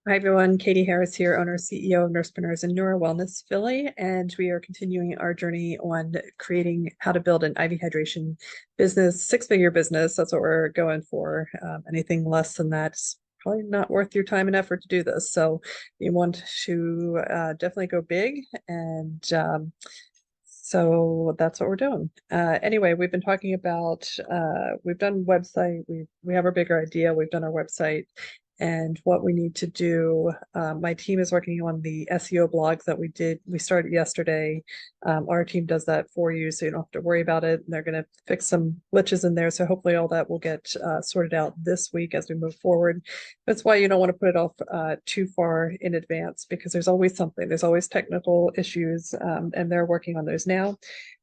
Hi everyone, Katie Harris here, owner CEO of NursePreneurs and Neuro Wellness Philly, and we are continuing our journey on creating how to build an IV hydration business, six-figure business. That's what we're going for. Anything less than that's probably not worth your time and effort to do this. So you want to definitely go big, and so that's what we're doing. Anyway, we've been talking about we've done website, we have our bigger idea, we've done our website and what we need to do. My team is working on the SEO blogs that we started yesterday. Our team does that for you, so you don't have to worry about it. And they're going to fix some glitches in there. So hopefully all that will get sorted out this week as we move forward. That's why you don't want to put it off too far in advance, because there's always something. There's always technical issues, and they're working on those now.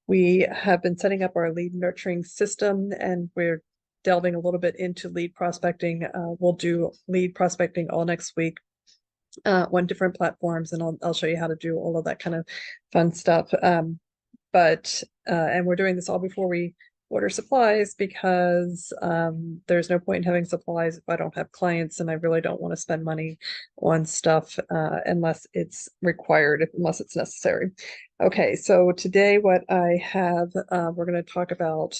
We have been setting up our lead nurturing system, and we're delving a little bit into lead prospecting. We'll do lead prospecting all next week on different platforms, and I'll show you how to do all of that kind of fun stuff. And we're doing this all before we order supplies, because there's no point in having supplies if I don't have clients, and I really don't want to spend money on stuff unless it's required, unless it's necessary. Okay, so today what I have, we're going to talk about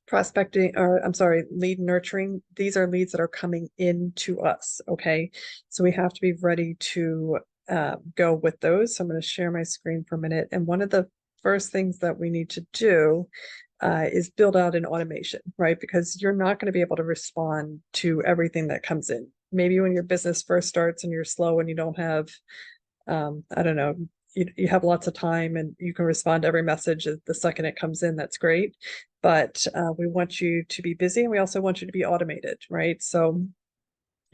prospecting, or I'm sorry, lead nurturing. These are leads that are coming into us. Okay, so we have to be ready to go with those. So I'm going to share my screen for a minute. And one of the first things that we need to do is build out an automation, right? Because you're not going to be able to respond to everything that comes in. Maybe when your business first starts and you're slow and you don't have, I don't know, you have lots of time and you can respond to every message the second it comes in. That's great. But we want you to be busy, and we also want you to be automated, right? So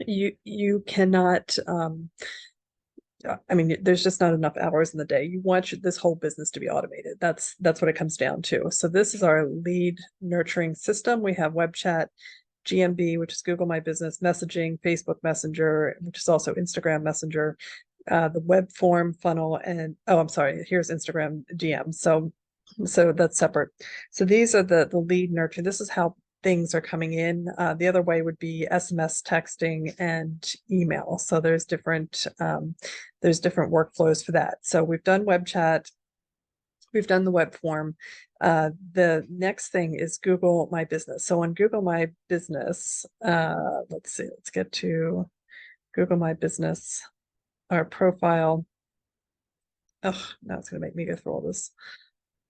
you cannot, I mean, there's just not enough hours in the day. You want this whole business to be automated. That's what it comes down to. So this is our lead nurturing system. We have web chat, GMB, which is Google My Business, messaging, Facebook Messenger, which is also Instagram Messenger, the web form funnel, and I'm sorry, here's Instagram DM. So that's separate. So these are the lead nurture. This is how things are coming in. The other way would be SMS, texting, and email. So there's different workflows for that. So we've done web chat, we've done the web form. The next thing is Google My Business. So on Google My Business, let's see, let's get to Google My Business, our profile. Oh, now it's going to make me go through all this.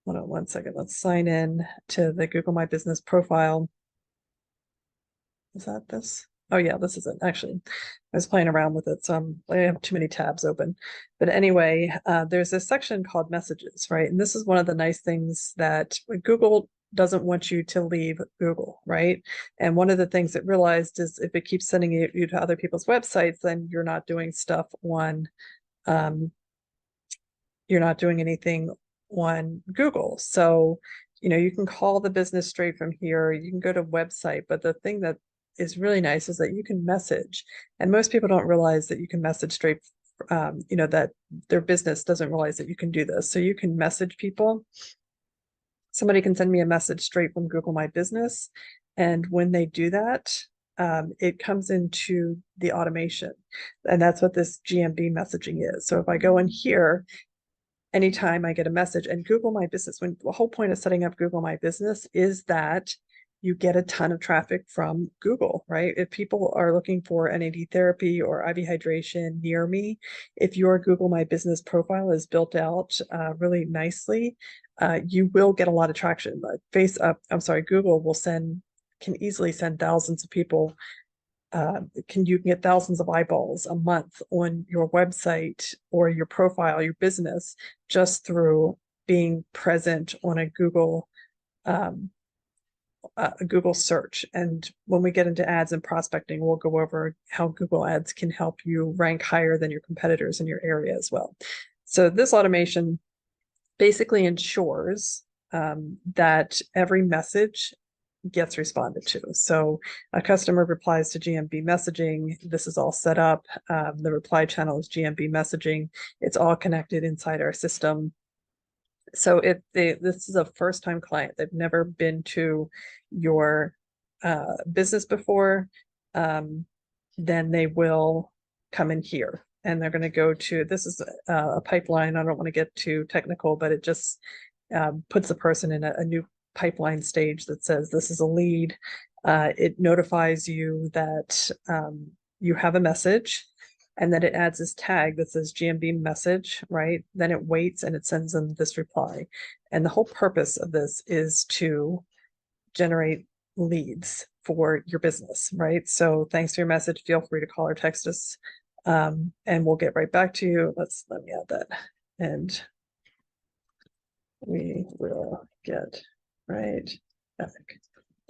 Hold on one second. Let's sign in to the Google My Business profile. Is that this? Oh yeah, this is it. Actually, I was playing around with it, so I have too many tabs open. But anyway, there's this section called messages, right? And this is one of the nice things that Google doesn't want you to leave Google, right? And one of the things it realized is if it keeps sending you to other people's websites, then you're not doing stuff on, you're not doing anything on Google. So, you can call the business straight from here. You can go to website, but the thing that is really nice is that you can message, and most people don't realize that you can message straight, that their business doesn't realize that you can do this. So you can message people. Somebody can send me a message straight from Google My Business, and when they do that, it comes into the automation, and that's what this GMB messaging is. So if I go in here, anytime I get a message, and Google My Business, when the whole point of setting up Google My Business is that you get a ton of traffic from Google, right? If people are looking for NAD therapy or IV hydration near me, if your Google My Business profile is built out really nicely, you will get a lot of traction. Google can easily send thousands of people. You can get thousands of eyeballs a month on your website or your profile, your business, just through being present on a Google search. And when we get into ads and prospecting, we'll go over how Google Ads can help you rank higher than your competitors in your area as well. So this automation basically ensures that every message gets responded to. So a customer replies to GMB messaging. This is all set up. The reply channel is GMB messaging. It's all connected inside our system. So if this is a first-time client, they've never been to your business before, then they will come in here, and they're going to go to, this is a pipeline. I don't want to get too technical, but it just puts the person in a new pipeline stage that says this is a lead. It notifies you that you have a message, and then it adds this tag that says GMB message, right? Then it waits and it sends them this reply. And the whole purpose of this is to generate leads for your business, right? So thanks for your message. Feel free to call or text us, and we'll get right back to you. Let me add that. And we will get right back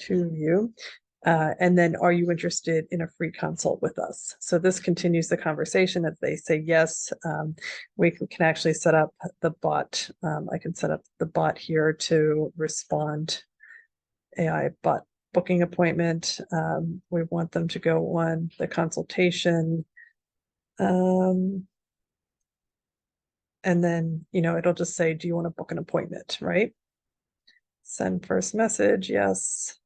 to you. And then, are you interested in a free consult with us? So this continues the conversation. If they say yes, we can actually set up the bot. I can set up the bot here to respond. AI bot booking appointment. We want them to go on the consultation. And then, it'll just say, do you want to book an appointment, right? Send first message, yes.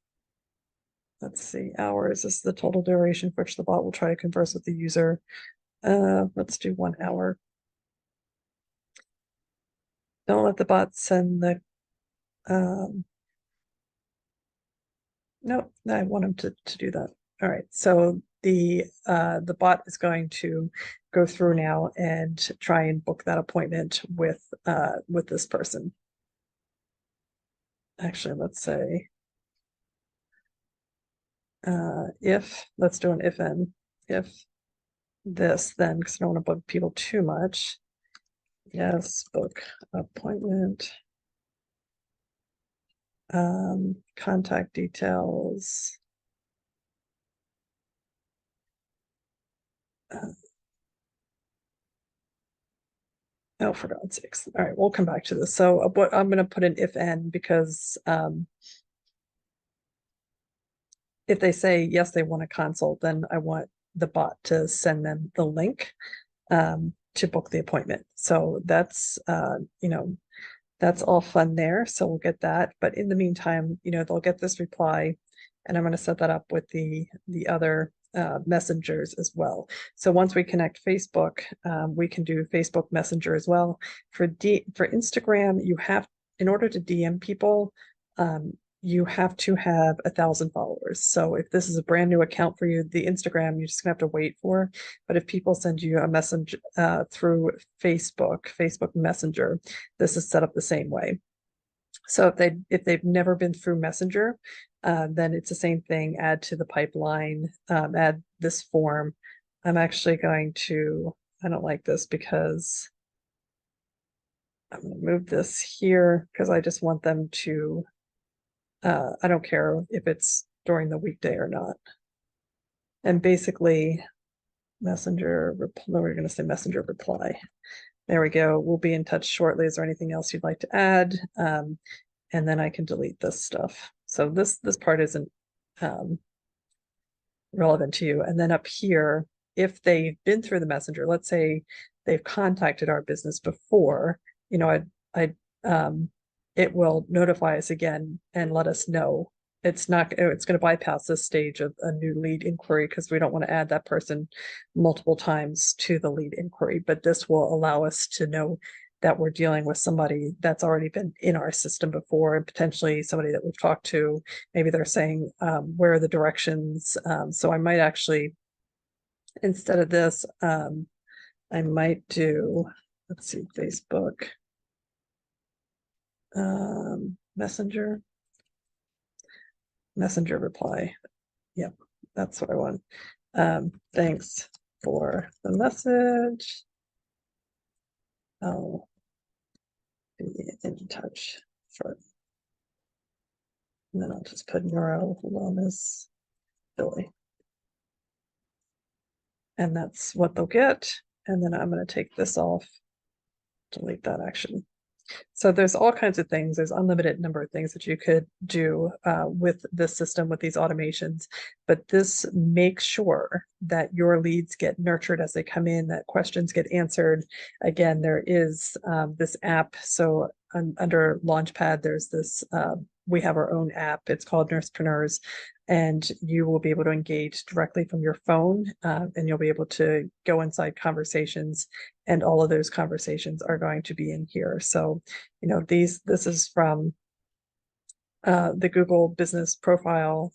Let's see, hours. This is the total duration for which the bot will try to converse with the user. Let's do 1 hour. Don't let the bot send the, no, I want him to do that. All right, so the bot is going to go through now and try and book that appointment with this person. Actually, let's say let's do an if this, then, because I don't want to bug people too much. Yes, book appointment. Contact details. Oh, for God's sakes. All right, we'll come back to this. So what I'm going to put an if n, because if they say yes, they want a consult, then I want the bot to send them the link to book the appointment. So that's that's all fun there. So we'll get that. But in the meantime, they'll get this reply, and I'm going to set that up with the other messengers as well. So once we connect Facebook, we can do Facebook Messenger as well. For Instagram, in order to DM people, you have to have 1,000 followers. So if this is a brand new account for you, the Instagram, you're just gonna have to wait for. But if people send you a message through Facebook Messenger, this is set up the same way. So if they've never been through Messenger, then it's the same thing. Add to the pipeline, add this form. I'm actually going to, I don't like this because I'm going to move this here because I just want them to, I don't care if it's during the weekday or not. And basically, Messenger, we're going to say Messenger reply. There we go. We'll be in touch shortly. Is there anything else you'd like to add? And then I can delete this stuff. So this part isn't relevant to you. And then up here, if they've been through the messenger, let's say they've contacted our business before, it will notify us again and let us know. It's going to bypass this stage of a new lead inquiry because we don't want to add that person multiple times to the lead inquiry, but this will allow us to know that we're dealing with somebody that's already been in our system before, and potentially somebody that we've talked to. Maybe they're saying, where are the directions? So I might actually, instead of this, I might do, let's see, Facebook Messenger reply. Yep, that's what I want. Thanks for the message. I'll be in touch shortly. And then I'll just put neuro wellness Billy. And that's what they'll get. And then I'm going to take this off, delete that action. So there's all kinds of things. There's unlimited number of things that you could do with this system, with these automations. But this makes sure that your leads get nurtured as they come in, that questions get answered. Again, there is this app. So under Launchpad, there's this, we have our own app. It's called NursePreneurs. and you will be able to engage directly from your phone, and you'll be able to go inside conversations, and all of those conversations are going to be in here. So, this is from the Google business profile,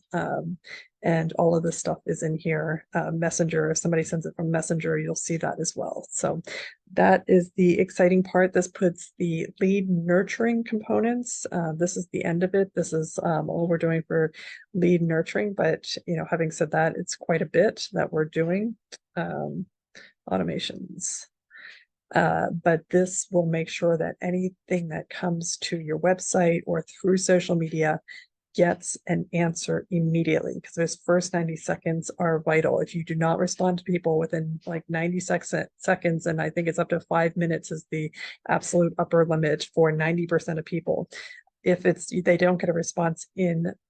and all of this stuff is in here. Messenger, if somebody sends it from Messenger, you'll see that as well. So that is the exciting part. This puts the lead nurturing components. This is the end of it. This is all we're doing for lead nurturing. But having said that, it's quite a bit that we're doing. Automations. But this will make sure that anything that comes to your website or through social media gets an answer immediately, because those first 90 seconds are vital. If you do not respond to people within like 90 seconds, and I think it's up to 5 minutes is the absolute upper limit for 90% of people. If they don't get a response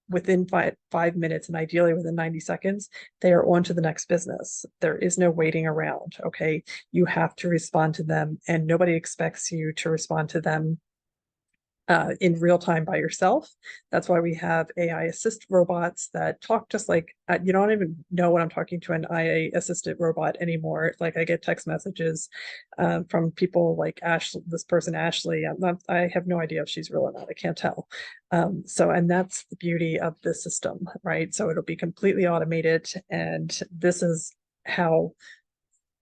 within five minutes, and ideally within 90 seconds, they are on to the next business. There is no waiting around. Okay, you have to respond to them, and nobody expects you to respond to them in real time by yourself. That's why we have AI assist robots that talk just like, you don't even know when I'm talking to an AI assisted robot anymore. Like, I get text messages from people like this person, Ashley. I have no idea if she's real or not. I can't tell. And that's the beauty of the system, right? So it'll be completely automated, and this is how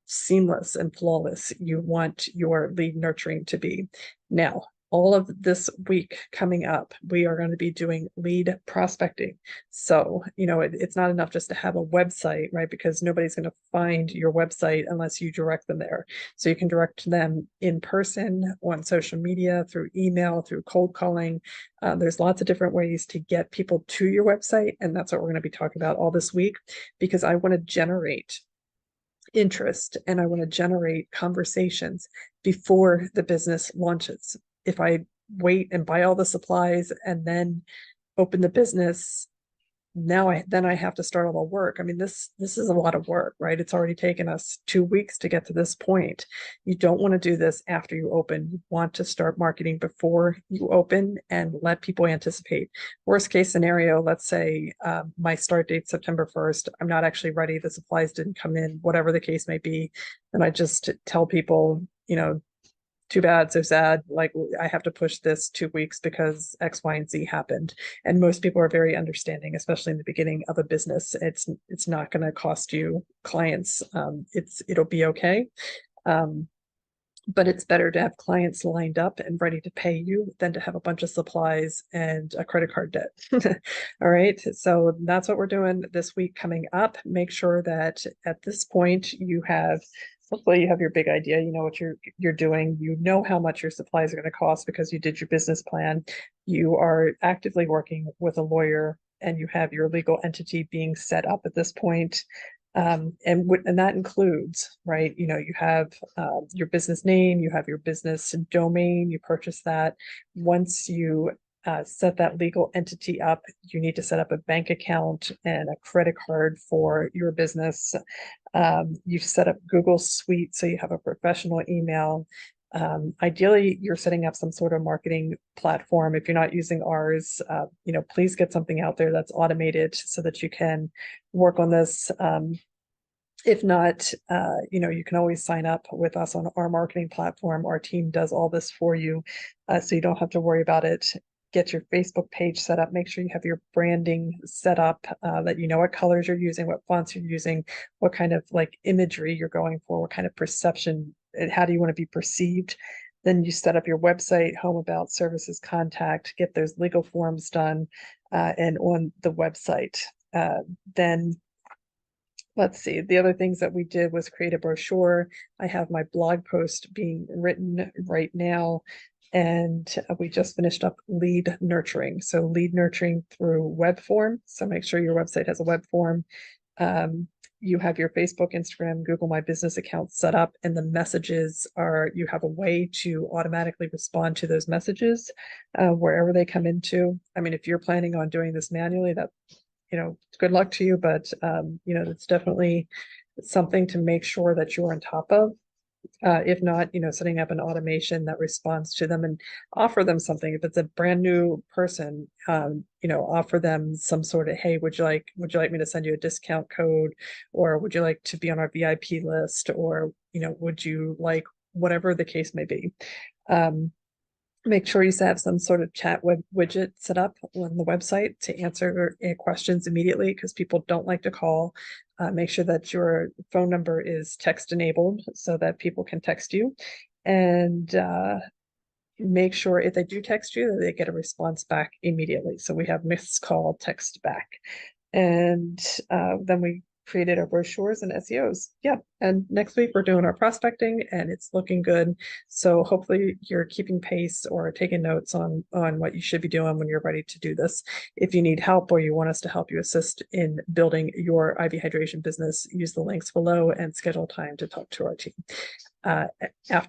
seamless and flawless you want your lead nurturing to be. Now, all of this week coming up, we are going to be doing lead prospecting. So, it's not enough just to have a website, right? Because nobody's going to find your website unless you direct them there. So you can direct them in person, on social media, through email, through cold calling. There's lots of different ways to get people to your website. And that's what we're going to be talking about all this week, because I want to generate interest and I want to generate conversations before the business launches. If I wait and buy all the supplies and then open the business, then I have to start all the work. I mean, this is a lot of work, right? It's already taken us 2 weeks to get to this point. You don't want to do this after you open. You want to start marketing before you open and let people anticipate. Worst case scenario, let's say my start date September 1st. I'm not actually ready. The supplies didn't come in, whatever the case may be. And I just tell people, too bad, so sad. Like, I have to push this 2 weeks because X, Y, and Z happened. And most people are very understanding, especially in the beginning of a business. It's not going to cost you clients. It'll be okay. But it's better to have clients lined up and ready to pay you than to have a bunch of supplies and a credit card debt. All right. So that's what we're doing this week coming up. Make sure that at this point hopefully you have your big idea. You know what you're doing. You know how much your supplies are going to cost because you did your business plan. You are actively working with a lawyer, and you have your legal entity being set up at this point. And that includes, right? You have your business name, you have your business domain, you purchase that. Once you set that legal entity up, you need to set up a bank account and a credit card for your business. You've set up Google Suite, so you have a professional email. Ideally, you're setting up some sort of marketing platform. If you're not using ours, please get something out there that's automated so that you can work on this. If not, you can always sign up with us on our marketing platform. Our team does all this for you, so you don't have to worry about it. Get your Facebook page set up. Make sure you have your branding set up, that you know what colors you're using, what fonts you're using, what kind of like imagery you're going for, what kind of perception, and how do you want to be perceived. Then you set up your website, home, about, services, contact, get those legal forms done, and on the website. Then let's see, the other things that we did was create a brochure. I have my blog post being written right now, and we just finished up lead nurturing. So lead nurturing through web form. So make sure your website has a web form. You have your Facebook, Instagram, Google My Business account set up, and the messages you have a way to automatically respond to those messages wherever they come into. I mean, if you're planning on doing this manually, good luck to you, but it's definitely something to make sure that you're on top of. If not, setting up an automation that responds to them and offer them something. If it's a brand new person, offer them some sort of, hey, would you like me to send you a discount code, or would you like to be on our VIP list, or would you like whatever the case may be. Make sure you have some sort of chat web widget set up on the website to answer questions immediately, because people don't like to call. Make sure that your phone number is text enabled so that people can text you, and make sure if they do text you that they get a response back immediately. So we have missed call, text back, and then we created our brochures and SEOs. Yeah, and next week we're doing our prospecting, and it's looking good. So hopefully you're keeping pace or taking notes on what you should be doing when you're ready to do this. If you need help or you want us to help you assist in building your IV hydration business, use the links below and schedule time to talk to our team. After